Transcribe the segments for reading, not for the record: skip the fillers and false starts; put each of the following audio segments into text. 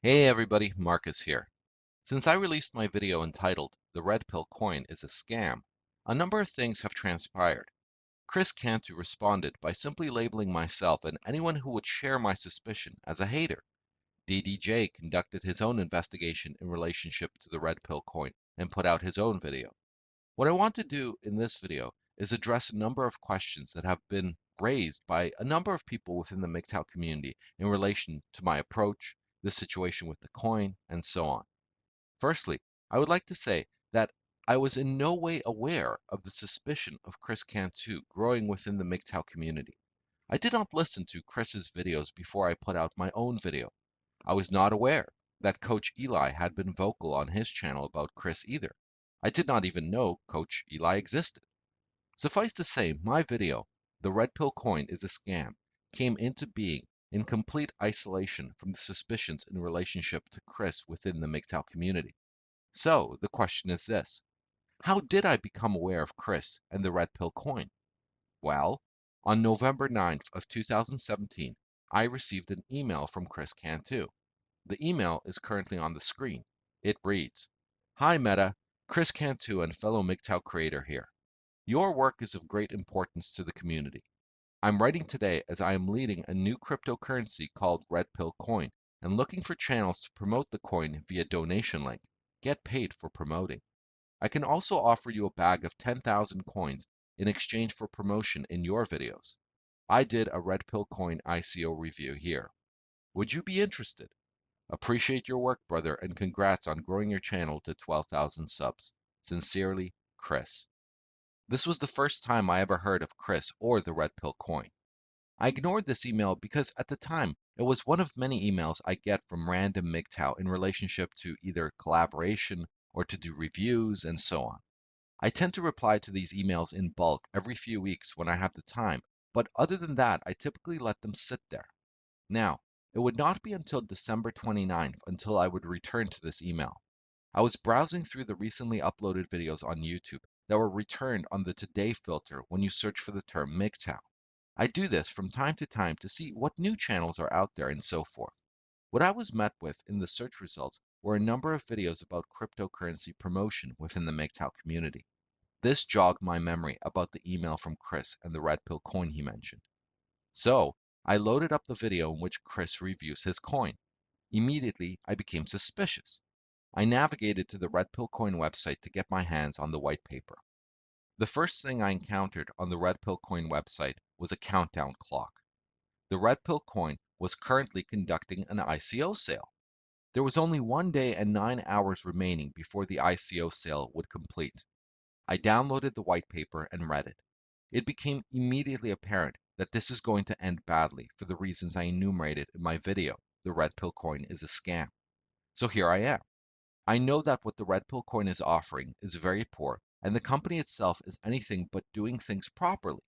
Hey everybody, Marcus here. Since I released my video entitled "The Red Pill Coin is a Scam," a number of things have transpired. Kris Cantu responded by simply labeling myself and anyone who would share my suspicion as a hater. DDJ conducted his own investigation in relationship to the Red Pill coin and put out his own video. What I want to do in this video is address a number of questions that have been raised by a number of people within the MGTOW community in relation to my approach, the situation with the coin, and so on. Firstly, I would like to say that I was in no way aware of the suspicion of Kris Cantu growing within the MGTOW community. I did not listen to Kris's videos before I put out my own video. I was not aware that Coach Eli had been vocal on his channel about Kris either. I did not even know Coach Eli existed. Suffice to say, my video, "The Red Pill Coin is a Scam," came into being in complete isolation from the suspicions in relationship to Kris within the MGTOW community. So the question is this: how did I become aware of Kris and the Red Pill coin? Well, on November 9th of 2017, I received an email from Kris Cantu. The email is currently on the screen. It reads, "Hi Meta, Kris Cantu and fellow MGTOW creator here. Your work is of great importance to the community. I'm writing today as I am leading a new cryptocurrency called Red Pill Coin and looking for channels to promote the coin via donation link. Get paid for promoting. I can also offer you a bag of 10,000 coins in exchange for promotion in your videos. I did a Red Pill Coin ICO review here. Would you be interested? Appreciate your work, brother, and congrats on growing your channel to 12,000 subs. Sincerely, Kris." This was the first time I ever heard of Kris or the Red Pill coin. I ignored this email because at the time it was one of many emails I get from random MGTOW in relationship to either collaboration or to do reviews and so on. I tend to reply to these emails in bulk every few weeks when I have the time, but other than that, I typically let them sit there. Now, it would not be until December 29th until I would return to this email. I was browsing through the recently uploaded videos on YouTube that were returned on the Today filter when you search for the term MGTOW. I do this from time to time to see what new channels are out there and so forth. What I was met with in the search results were a number of videos about cryptocurrency promotion within the MGTOW community. This jogged my memory about the email from Kris and the Red Pill coin he mentioned. So, I loaded up the video in which Kris reviews his coin. Immediately, I became suspicious. I navigated to the Red Pill Coin website to get my hands on the white paper. The first thing I encountered on the Red Pill Coin website was a countdown clock. The Red Pill Coin was currently conducting an ICO sale. There was only 1 day and 9 hours remaining before the ICO sale would complete. I downloaded the white paper and read it. It became immediately apparent that this is going to end badly for the reasons I enumerated in my video, "The Red Pill Coin is a Scam." So here I am. I know that what the Red Pill coin is offering is very poor, and the company itself is anything but doing things properly.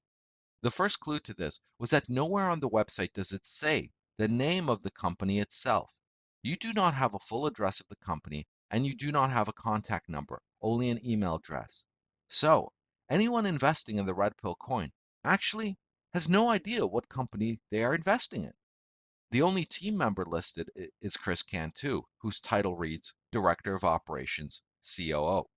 The first clue to this was that nowhere on the website does it say the name of the company itself. You do not have a full address of the company, and you do not have a contact number, only an email address. So, anyone investing in the Red Pill coin actually has no idea what company they are investing in. The only team member listed is Kris Cantu, whose title reads Director of Operations, COO.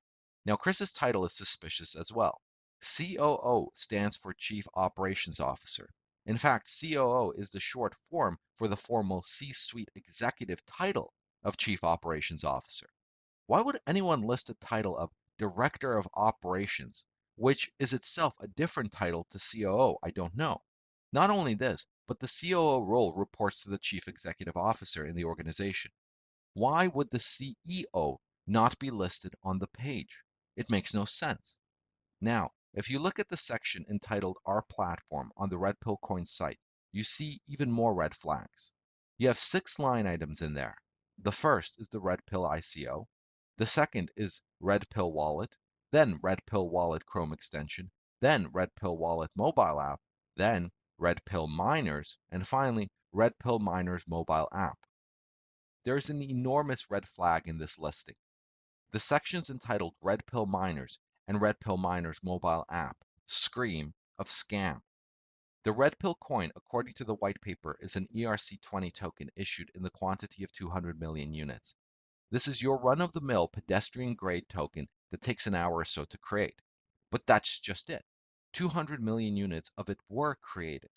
Now, Kris's title is suspicious as well. COO stands for Chief Operations Officer. In fact, COO is the short form for the formal C-suite executive title of Chief Operations Officer. Why would anyone list a title of Director of Operations, which is itself a different title to COO? I don't know. Not only this, but the COO role reports to the Chief Executive Officer in the organization. Why would the CEO not be listed on the page? It makes no sense. Now, if you look at the section entitled Our Platform on the Red Pill Coin site, you see even more red flags. You have 6 line items in there. The first is the Red Pill ICO. The second is Red Pill Wallet, then Red Pill Wallet Chrome extension, then Red Pill Wallet mobile app, then Red Pill Miners, and finally Red Pill Miners mobile app. There's an enormous red flag in this listing. The sections entitled Red Pill Miners and Red Pill Miners mobile app scream of scam. The red pill coin, according to the white paper, is an ERC20 token issued in the quantity of 200 million units. This is your run-of-the-mill pedestrian-grade token that takes an hour or so to create. But that's just it. 200 million units of it were created.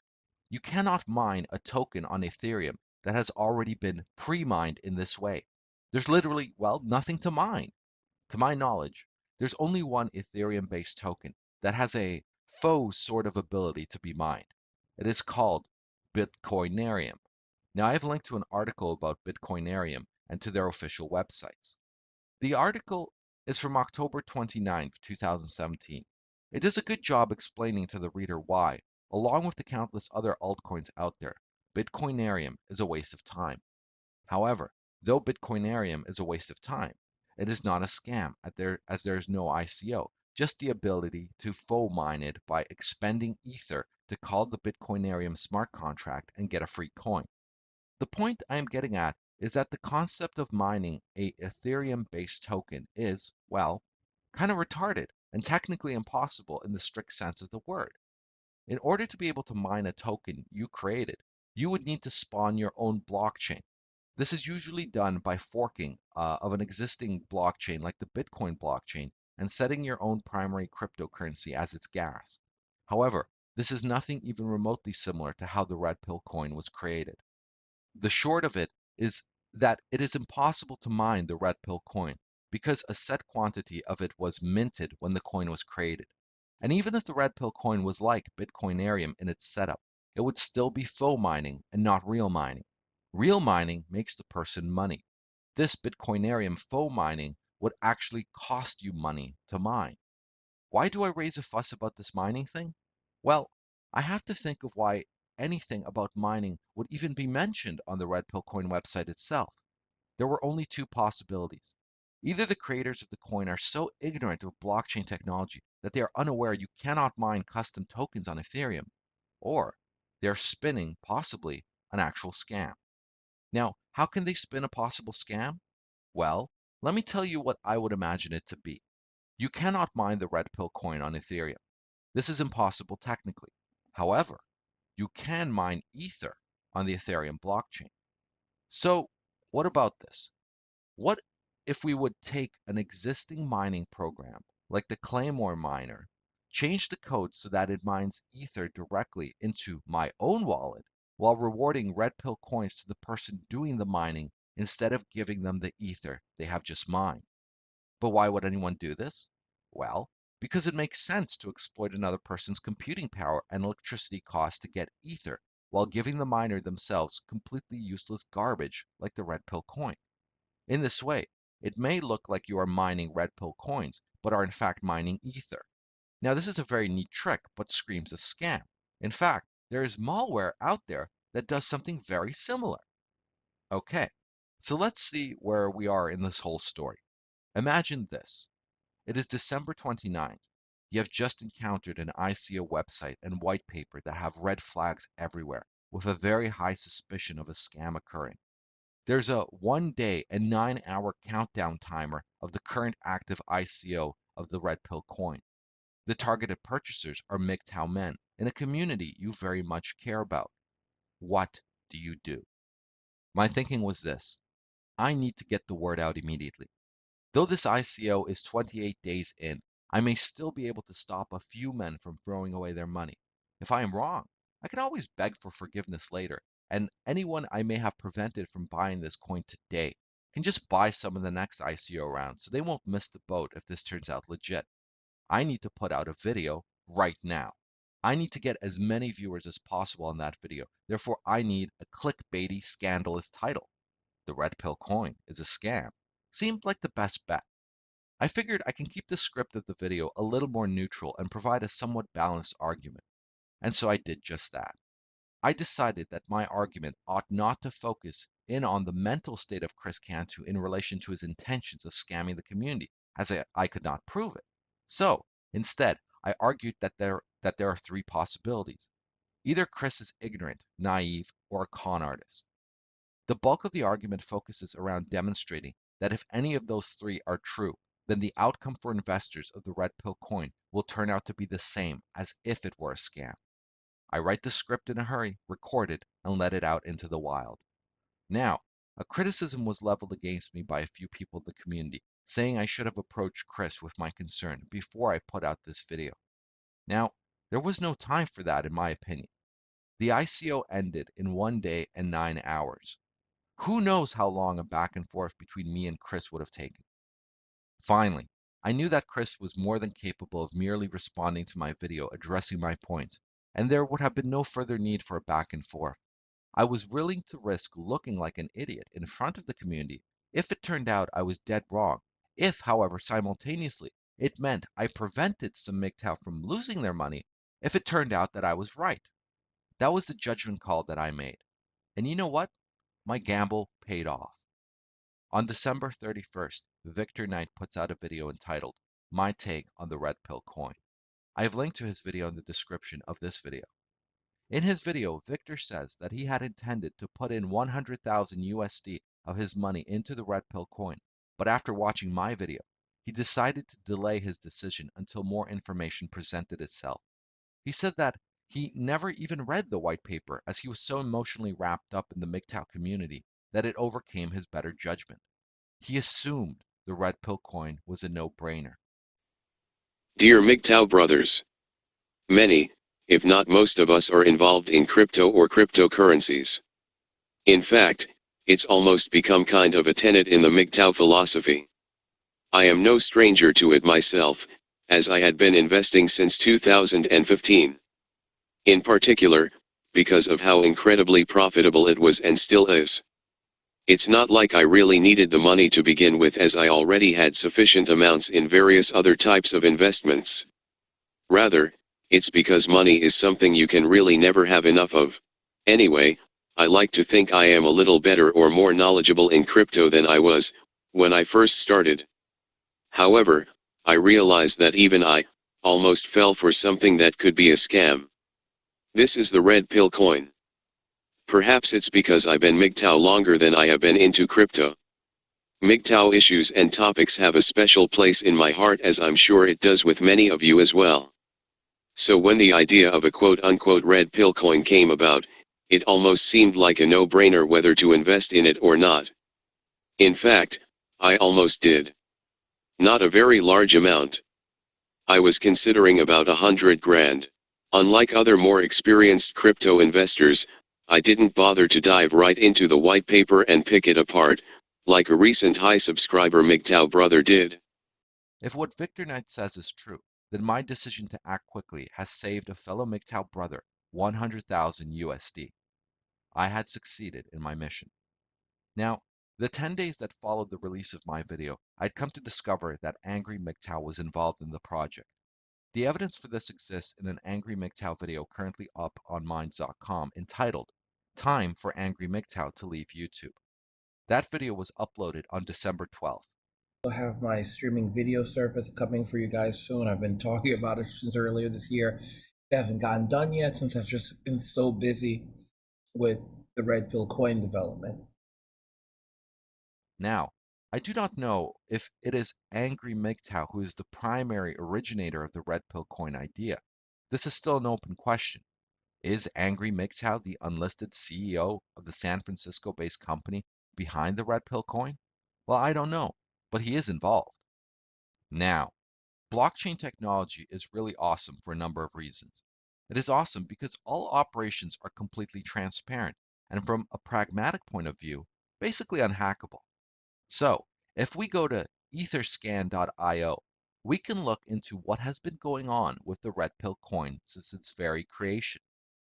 You cannot mine a token on Ethereum that has already been pre-mined in this way. There's literally, well, nothing to mine. To my knowledge, there's only one Ethereum-based token that has a faux sort of ability to be mined. It is called Bitcoinereum. Now, I've linked to an article about Bitcoinereum and to their official websites. The article is from October 29th, 2017. It does a good job explaining to the reader why, along with the countless other altcoins out there, Bitcoinereum is a waste of time. However, though Bitcoinereum is a waste of time, it is not a scam as there is no ICO, just the ability to faux mine it by expending Ether to call the Bitcoinereum smart contract and get a free coin. The point I am getting at is that the concept of mining a Ethereum-based token is, well, kind of retarded and technically impossible in the strict sense of the word. In order to be able to mine a token you created, you would need to spawn your own blockchain. This is usually done by forking of an existing blockchain like the Bitcoin blockchain and setting your own primary cryptocurrency as its gas. However, this is nothing even remotely similar to how the Red Pill coin was created. The short of it is that it is impossible to mine the red pill coin because a set quantity of it was minted when the coin was created. And even if the red pill coin was like Bitcoinereum in its setup, it would still be faux mining and not real mining. Real mining makes the person money. This Bitcoinereum faux mining would actually cost you money to mine. Why do I raise a fuss about this mining thing? Well, I have to think of why anything about mining would even be mentioned on the Red Pill Coin website itself. There were only two possibilities. Either the creators of the coin are so ignorant of blockchain technology that they are unaware you cannot mine custom tokens on Ethereum, or they're spinning, possibly, an actual scam. Now, how can they spin a possible scam? Well, let me tell you what I would imagine it to be. You cannot mine the red pill coin on Ethereum. This is impossible technically. However, you can mine Ether on the Ethereum blockchain. So, what about this? What if we would take an existing mining program, like the Claymore miner, change the code so that it mines Ether directly into my own wallet, while rewarding red pill coins to the person doing the mining instead of giving them the Ether they have just mined? But why would anyone do this? Well, because it makes sense to exploit another person's computing power and electricity costs to get Ether, while giving the miner themselves completely useless garbage like the red pill coin. In this way, it may look like you are mining red pill coins, but are in fact mining Ether. Now, this is a very neat trick, but screams of scam. In fact, there is malware out there that does something very similar. Okay, so let's see where we are in this whole story. Imagine this. It is December 29th. You have just encountered an ICO website and white paper that have red flags everywhere, with a very high suspicion of a scam occurring. There's a 1 day and 9 hour countdown timer of the current active ICO of the Red Pill coin. The targeted purchasers are MGTOW men in a community you very much care about. What do you do? My thinking was this: I need to get the word out immediately. Though this ICO is 28 days in, I may still be able to stop a few men from throwing away their money. If I am wrong, I can always beg for forgiveness later, and anyone I may have prevented from buying this coin today can just buy some in the next ICO round so they won't miss the boat if this turns out legit. I need to put out a video right now. I need to get as many viewers as possible on that video. Therefore, I need a clickbaity, scandalous title. The red pill coin is a scam. Seemed like the best bet. I figured I can keep the script of the video a little more neutral and provide a somewhat balanced argument. And so I did just that. I decided that my argument ought not to focus in on the mental state of Kris Cantu in relation to his intentions of scamming the community, as I could not prove it. So, instead, I argued that there are three possibilities. Either Kris is ignorant, naive, or a con artist. The bulk of the argument focuses around demonstrating that if any of those three are true, then the outcome for investors of the red pill coin will turn out to be the same as if it were a scam. I write the script in a hurry, record it, and let it out into the wild. Now, a criticism was leveled against me by a few people in the community, saying I should have approached Kris with my concern before I put out this video. Now, there was no time for that in my opinion. The ICO ended in 1 day and 9 hours. Who knows how long a back and forth between me and Kris would have taken. Finally, I knew that Kris was more than capable of merely responding to my video addressing my points, and there would have been no further need for a back and forth. I was willing to risk looking like an idiot in front of the community if it turned out I was dead wrong. If, however, simultaneously it meant I prevented some MGTOW from losing their money if it turned out that I was right. That was the judgment call that I made. And you know what? My gamble paid off. On December 31st, Victor Knight puts out a video entitled My Take on the Red Pill Coin. I have linked to his video in the description of this video. In his video, Victor says that he had intended to put in 100,000 USD of his money into the Red Pill coin, but after watching my video, he decided to delay his decision until more information presented itself. He said that he never even read the white paper as he was so emotionally wrapped up in the MGTOW community that it overcame his better judgment. He assumed the Red Pill coin was a no-brainer. Dear MGTOW brothers, many, if not most of us are involved in crypto or cryptocurrencies. In fact, it's almost become kind of a tenet in the MGTOW philosophy. I am no stranger to it myself, as I had been investing since 2015. In particular, because of how incredibly profitable it was and still is. It's not like I really needed the money to begin with, as I already had sufficient amounts in various other types of investments. Rather, it's because money is something you can really never have enough of. Anyway, I like to think I am a little better or more knowledgeable in crypto than I was when I first started. However, I realized that even I almost fell for something that could be a scam. This is the red pill coin. Perhaps it's because I've been MGTOW longer than I have been into crypto. MGTOW issues and topics have a special place in my heart, as I'm sure it does with many of you as well. So when the idea of a quote-unquote red pill coin came about, it almost seemed like a no-brainer whether to invest in it or not. In fact, I almost did. Not a very large amount. I was considering about 100 grand. Unlike other more experienced crypto investors, I didn't bother to dive right into the white paper and pick it apart, like a recent high subscriber MGTOW brother did. If what Victor Knight says is true, then my decision to act quickly has saved a fellow MGTOW brother 100,000 USD. I had succeeded in my mission. Now, the 10 days that followed the release of my video, I'd come to discover that Angry MGTOW was involved in the project. The evidence for this exists in an Angry MGTOW video currently up on Minds.com entitled Time for Angry MGTOW to Leave YouTube. That video was uploaded on December 12th. I have my streaming video service coming for you guys soon. I've been talking about it since earlier this year. It hasn't gotten done yet since I've just been so busy with the red pill coin development. Now, I do not know if it is Angry MGTOW who is the primary originator of the red pill coin idea. This is still an open question. Is Angry MGTOW the unlisted CEO of the San Francisco-based company behind the red pill coin? Well, I don't know, but he is involved. Now, blockchain technology is really awesome for a number of reasons. It is awesome because all operations are completely transparent and from a pragmatic point of view, basically unhackable. So, if we go to EtherScan.io, we can look into what has been going on with the red pill coin since its very creation.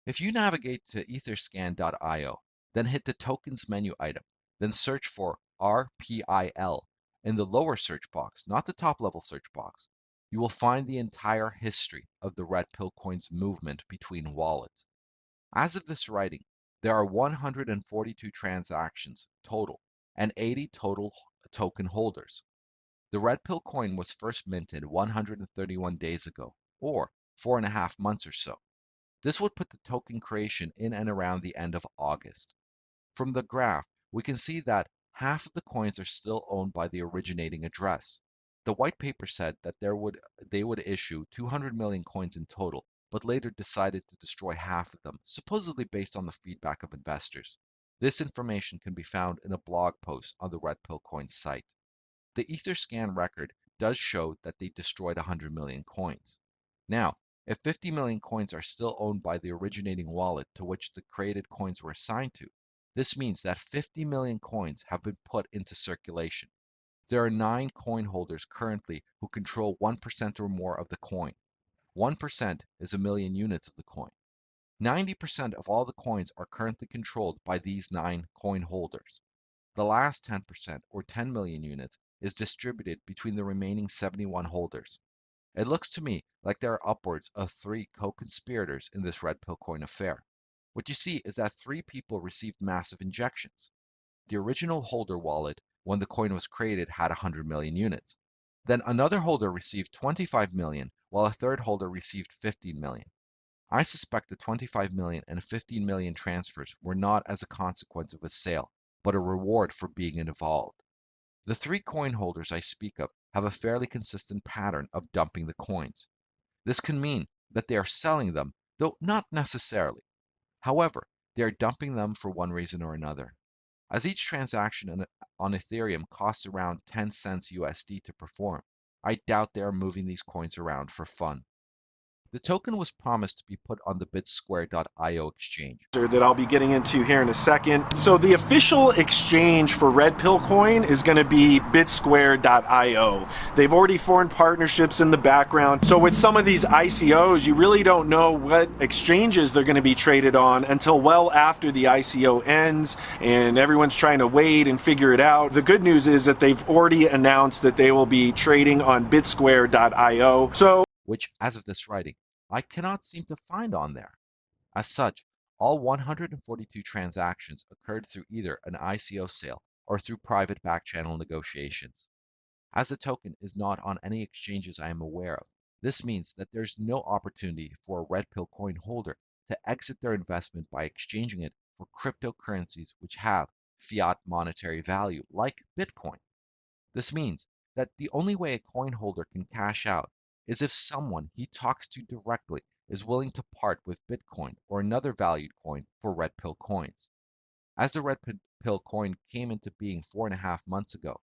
If you navigate to EtherScan.io, then hit the tokens menu item, then search for RPIL in the lower search box, not the top level search box, you will find the entire history of the red pill coin's movement between wallets. As of this writing, there are 142 transactions total and 80 total token holders. The red pill coin was first minted 131 days ago, or 4.5 months or so. This would put the token creation in and around the end of August. From the graph, we can see that half of the coins are still owned by the originating address. The white paper said that they would issue 200 million coins in total, but later decided to destroy half of them, supposedly based on the feedback of investors. This information can be found in a blog post on the RPIL Coin site. The EtherScan record does show that they destroyed 100 million coins. Now, if 50 million coins are still owned by the originating wallet to which the created coins were assigned to, this means that 50 million coins have been put into circulation. There are 9 coin holders currently who control 1% or more of the coin. 1% is a million units of the coin. 90% of all the coins are currently controlled by these 9 coin holders. The last 10%, or 10 million units, is distributed between the remaining 71 holders. It looks to me like there are upwards of 3 co-conspirators in this RPIL coin affair. What you see is that 3 people received massive injections. The original holder wallet, when the coin was created, had 100 million units. Then another holder received 25 million, while a third holder received 15 million. I suspect the 25 million and 15 million transfers were not as a consequence of a sale, but a reward for being involved. The 3 coin holders I speak of have a fairly consistent pattern of dumping the coins. This can mean that they are selling them, though not necessarily. However, they are dumping them for one reason or another. As each transaction on Ethereum costs around 10 cents USD to perform, I doubt they are moving these coins around for fun. The token was promised to be put on the bitsquare.io exchange. That I'll be getting into here in a second. So the official exchange for RPIL coin is going to be bitsquare.io. They've already formed partnerships in the background. So with some of these ICOs, you really don't know what exchanges they're going to be traded on until well after the ICO ends, and everyone's trying to wait and figure it out. The good news is that they've already announced that they will be trading on bitsquare.io. Which, as of this writing, I cannot seem to find on there. As such, all 142 transactions occurred through either an ICO sale or through private back-channel negotiations. As the token is not on any exchanges I am aware of, this means that there's no opportunity for a RPIL coin holder to exit their investment by exchanging it for cryptocurrencies which have fiat monetary value, like Bitcoin. This means that the only way a coin holder can cash out is if someone he talks to directly is willing to part with Bitcoin or another valued coin for RPIL coins. As the RPIL coin came into being 4.5 months ago,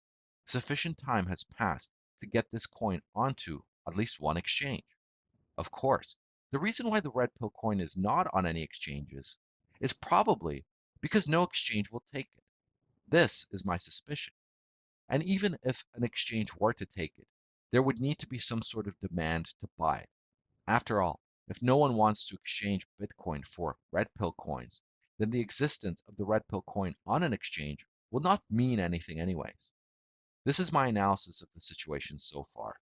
sufficient time has passed to get this coin onto at least one exchange. Of course, the reason why the RPIL coin is not on any exchanges is probably because no exchange will take it. This is my suspicion. And even if an exchange were to take it, there would need to be some sort of demand to buy it. After all, if no one wants to exchange Bitcoin for RPIL coins, then the existence of the RPIL coin on an exchange will not mean anything anyways. This is my analysis of the situation so far.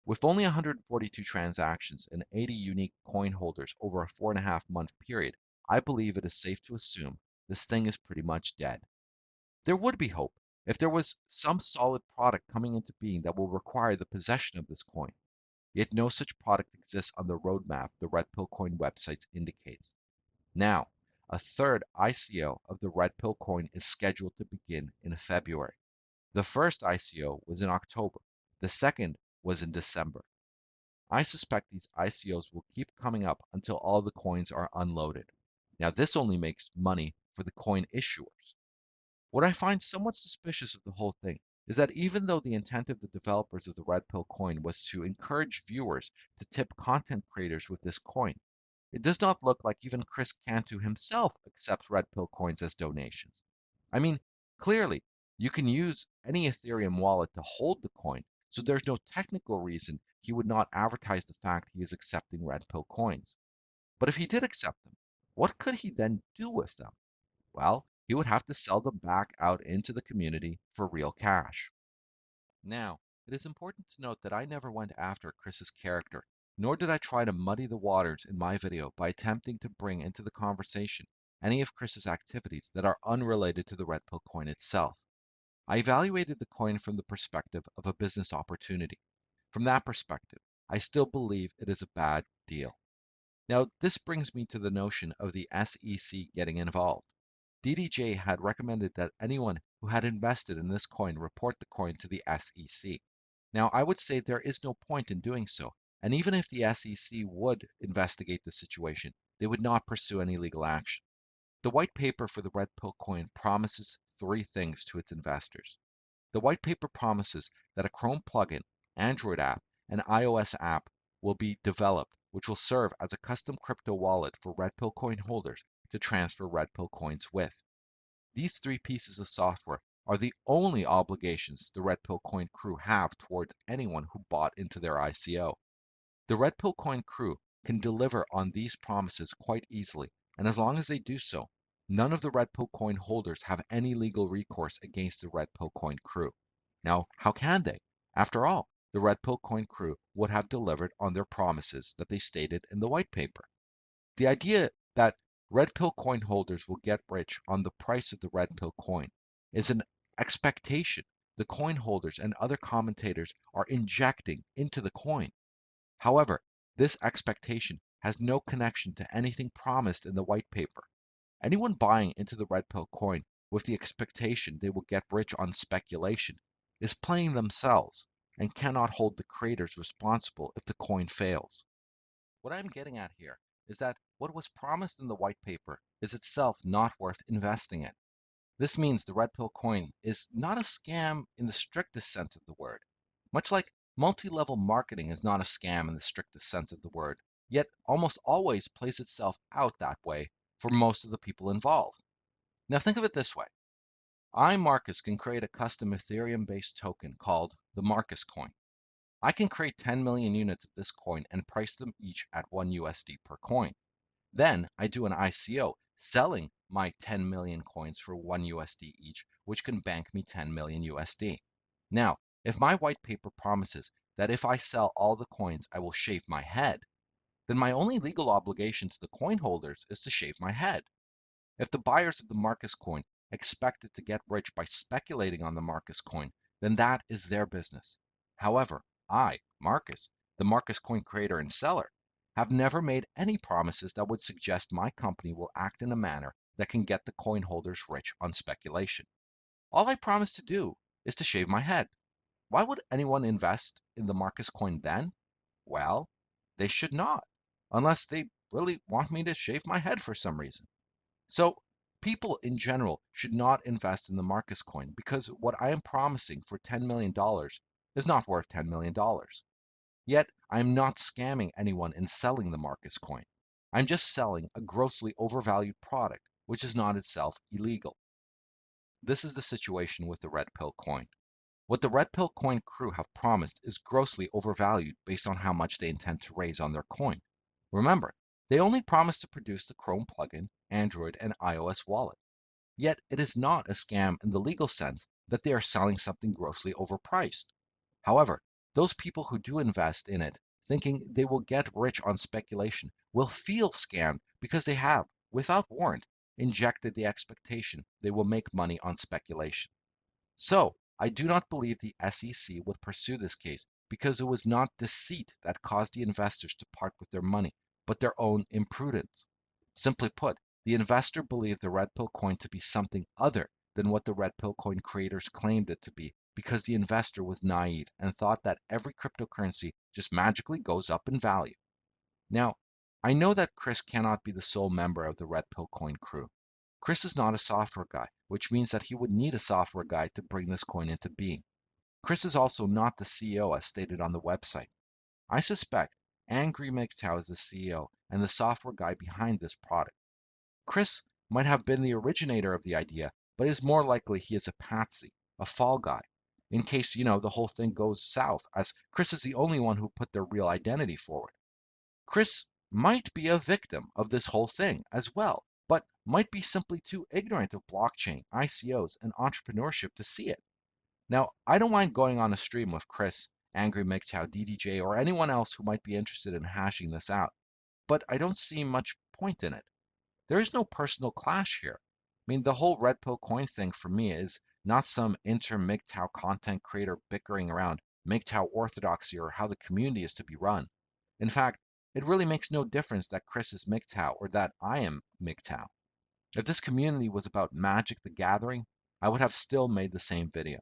With only 142 transactions and 80 unique coin holders over a 4.5 month period, I believe it is safe to assume this thing is pretty much dead. There would be hope if there was some solid product coming into being that will require the possession of this coin. Yet no such product exists on the roadmap the RPIL coin website indicates. Now, a third ICO of the RPIL coin is scheduled to begin in February. The first ICO was in October. The second was in December. I suspect these ICOs will keep coming up until all the coins are unloaded. Now, this only makes money for the coin issuers. What I find somewhat suspicious of the whole thing is that even though the intent of the developers of the RPIL coin was to encourage viewers to tip content creators with this coin, it does not look like even Kris Cantu himself accepts RPIL coins as donations. I mean, clearly, you can use any Ethereum wallet to hold the coin, so there's no technical reason he would not advertise the fact he is accepting RPIL coins. But if he did accept them, what could he then do with them? Well, he would have to sell them back out into the community for real cash. Now, it is important to note that I never went after Kris's character, nor did I try to muddy the waters in my video by attempting to bring into the conversation any of Kris's activities that are unrelated to the RPIL coin itself. I evaluated the coin from the perspective of a business opportunity. From that perspective, I still believe it is a bad deal. Now, this brings me to the notion of the SEC getting involved. DDJ had recommended that anyone who had invested in this coin report the coin to the SEC. Now, I would say there is no point in doing so, and even if the SEC would investigate the situation, they would not pursue any legal action. The white paper for the Red Pill coin promises three things to its investors. The white paper promises that a Chrome plugin, Android app, and iOS app will be developed, which will serve as a custom crypto wallet for Red Pill coin holders to transfer Red Pill coins with. These three pieces of software are the only obligations the Red Pill coin crew have towards anyone who bought into their ICO. The Red Pill coin crew can deliver on these promises quite easily, and as long as they do so, none of the Red Pill coin holders have any legal recourse against the Red Pill coin crew. Now, how can they? After all, the Red Pill coin crew would have delivered on their promises that they stated in the white paper. The idea that Red Pill coin holders will get rich on the price of the Red Pill coin is an expectation the coin holders and other commentators are injecting into the coin. However, this expectation has no connection to anything promised in the white paper. Anyone buying into the Red Pill coin with the expectation they will get rich on speculation is playing themselves and cannot hold the creators responsible if the coin fails. What I'm getting at here is that what was promised in the white paper is itself not worth investing in. This means the Red Pill coin is not a scam in the strictest sense of the word. Much like multi-level marketing is not a scam in the strictest sense of the word, yet almost always plays itself out that way for most of the people involved. Now think of it this way. I, Marcus, can create a custom Ethereum-based token called the Marcus coin. I can create 10 million units of this coin and price them each at 1 USD per coin. Then I do an ICO selling my 10 million coins for 1 USD each, which can bank me 10 million USD. Now, if my white paper promises that if I sell all the coins, I will shave my head, then my only legal obligation to the coin holders is to shave my head. If the buyers of the Marcus coin expected to get rich by speculating on the Marcus coin, then that is their business. However, I, Marcus, the Marcus coin creator and seller, have never made any promises that would suggest my company will act in a manner that can get the coin holders rich on speculation. All I promise to do is to shave my head. Why would anyone invest in the Marcus coin then? Well, they should not, unless they really want me to shave my head for some reason. So people in general should not invest in the Marcus coin because what I am promising for $10 million is not worth $10 million. Yet I am not scamming anyone in selling the Marcus coin. I'm just selling a grossly overvalued product, which is not itself illegal. This is the situation with the Red Pill coin. What the Red Pill coin crew have promised is grossly overvalued based on how much they intend to raise on their coin. Remember, they only promised to produce the Chrome plugin, Android, and iOS wallet. Yet it is not a scam in the legal sense that they are selling something grossly overpriced. However, those people who do invest in it thinking they will get rich on speculation will feel scammed because they have, without warrant, injected the expectation they will make money on speculation. So, I do not believe the SEC would pursue this case because it was not deceit that caused the investors to part with their money, but their own imprudence. Simply put, the investor believed the Red Pill coin to be something other than what the Red Pill coin creators claimed it to be because the investor was naive and thought that every cryptocurrency just magically goes up in value. Now, I know that Kris cannot be the sole member of the Red Pill coin crew. Kris is not a software guy, which means that he would need a software guy to bring this coin into being. Kris is also not the CEO as stated on the website. I suspect Angry MGTOW is the CEO and the software guy behind this product. Kris might have been the originator of the idea, but it is more likely he is a patsy, a fall guy, in case, the whole thing goes south, as Kris is the only one who put their real identity forward. Kris might be a victim of this whole thing as well, but might be simply too ignorant of blockchain, ICOs, and entrepreneurship to see it. Now, I don't mind going on a stream with Kris, Angry MGTOW, DDJ, or anyone else who might be interested in hashing this out, but I don't see much point in it. There is no personal clash here. I mean, the whole Red Pill coin thing for me is not some inter-MGTOW content creator bickering around MGTOW orthodoxy or how the community is to be run. In fact, it really makes no difference that Kris is MGTOW or that I am MGTOW. If this community was about Magic the Gathering, I would have still made the same video.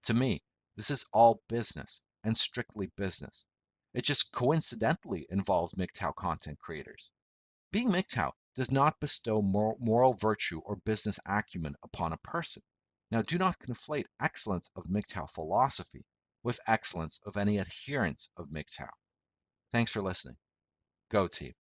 To me, this is all business and strictly business. It just coincidentally involves MGTOW content creators. Being MGTOW does not bestow moral virtue or business acumen upon a person. Now, do not conflate excellence of MGTOW philosophy with excellence of any adherents of MGTOW. Thanks for listening. Go team.